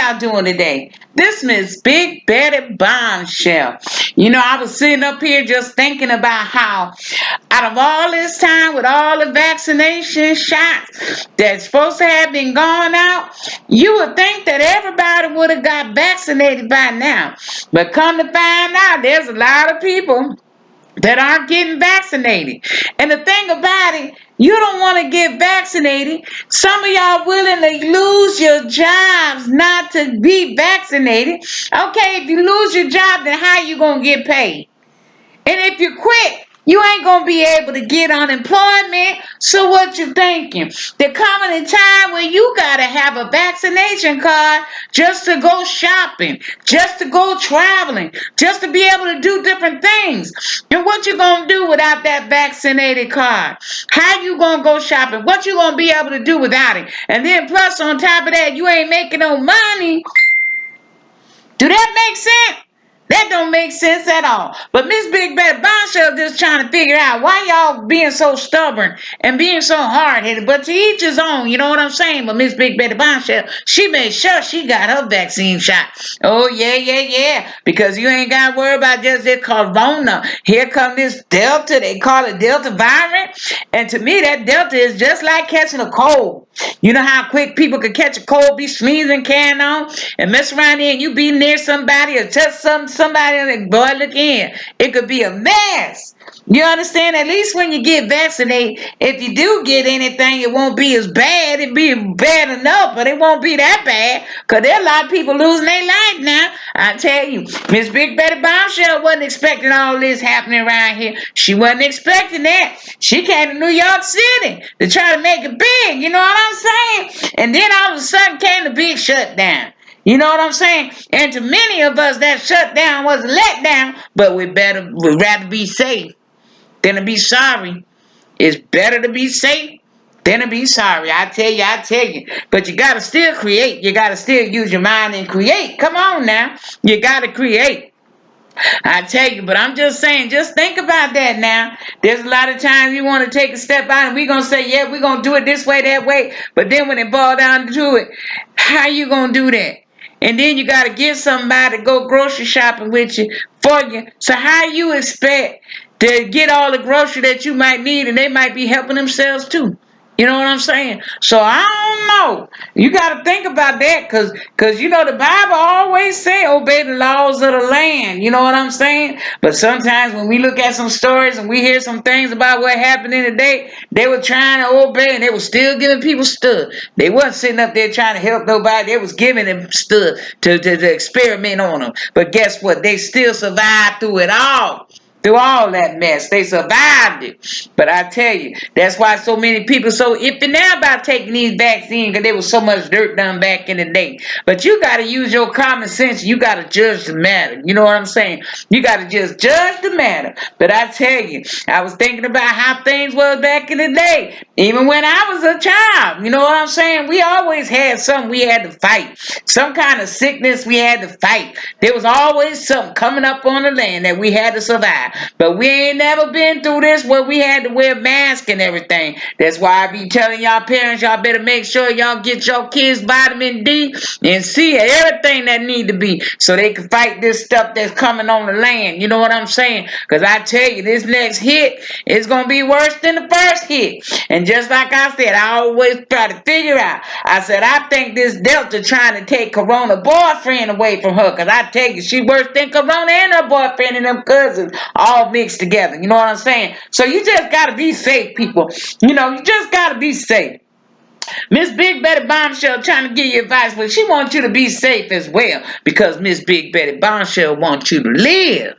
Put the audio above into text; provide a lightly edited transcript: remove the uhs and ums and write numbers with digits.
y'all doing today? This Miss Big Betty Bombshell. You know, I was sitting up here just thinking about how out of all this time with all the vaccination shots that's supposed to have been going out, you would think that everybody would have got vaccinated by now. But come to find out, there's a lot of people that aren't getting vaccinated. And the thing about it, you don't want to get vaccinated. Some of y'all willing to lose your jobs not to be vaccinated. Okay, if you lose your job, then how you going to get paid? And if you quit, you ain't going to be able to get unemployment. So what you thinking? There coming a time where you got to have a vaccination card just to go shopping, just to go traveling, just to be able to do different things. And what you going to do without that vaccinated card? How you going to go shopping? What you going to be able to do without it? And then plus on top of that, you ain't making no money. Do that make sense? That don't make sense at all. But Miss Big Betty Bombshell just trying to figure out why y'all being so stubborn and being so hard-headed. But to each his own, you know what I'm saying? But Miss Big Betty Bombshell, she made sure she got her vaccine shot. Oh, yeah. Because you ain't got to worry about just this corona. Here come this Delta. They call it Delta variant. And to me, that Delta is just like catching a cold. You know how quick people could catch a cold, be sneezing, carrying on, and mess around there and you be near somebody or touch somebody and boy, look in. It could be a mess. You understand? At least when you get vaccinated, if you do get anything, it won't be as bad. It'd be bad enough, but it won't be that bad. Because there are a lot of people losing their life now. I tell you, Miss Big Betty Bombshell wasn't expecting all this happening around here. She wasn't expecting that. She came to New York City to try to make it big. You know what I'm saying? And then all of a sudden came the big shutdown. You know what I'm saying? And to many of us, that shutdown was a letdown, but we'd rather be safe than to be sorry. It's better to be safe than to be sorry. I tell you. But you got to still create. You got to still use your mind and create. Come on now. You got to create. I tell you, but I'm just saying, just think about that now. There's a lot of times you want to take a step out and we're going to say, yeah, we're going to do it this way, that way. But then when it boils down to it, how you going to do that? And then you got to get somebody to go grocery shopping with you for you. So how you expect to get all the grocery that you might need and they might be helping themselves too? You know what I'm saying? So I don't know. You got to think about that because you know, the Bible always say obey the laws of the land. You know what I'm saying? But sometimes when we look at some stories and we hear some things about what happened in the day, they were trying to obey and they were still giving people stuff. They wasn't sitting up there trying to help nobody. They was giving them stuff to experiment on them. But guess what? They still survived through it all. Through all that mess, they survived it. But I tell you, that's why so many people so iffy now about taking these vaccines because there was so much dirt done back in the day. But you got to use your common sense. You got to judge the matter. You know what I'm saying? You got to just judge the matter. But I tell you, I was thinking about how things was back in the day. Even when I was a child, you know what I'm saying? We always had something we had to fight. Some kind of sickness we had to fight. There was always something coming up on the land that we had to survive. But we ain't never been through this where we had to wear masks and everything. That's why I be telling y'all parents, y'all better make sure y'all get your kids vitamin D and C, everything that need to be so they can fight this stuff that's coming on the land. You know what I'm saying? Because I tell you, this next hit is going to be worse than the first hit. And just like I said, I always try to figure out. I said, I think this Delta trying to take Corona boyfriend away from her. Because I tell you, she worse than Corona and her boyfriend and them cousins all mixed together. You know what I'm saying? So you just got to be safe, people. You know, you just got to be safe. Miss Big Betty Bombshell trying to give you advice, but she wants you to be safe as well because Miss Big Betty Bombshell wants you to live.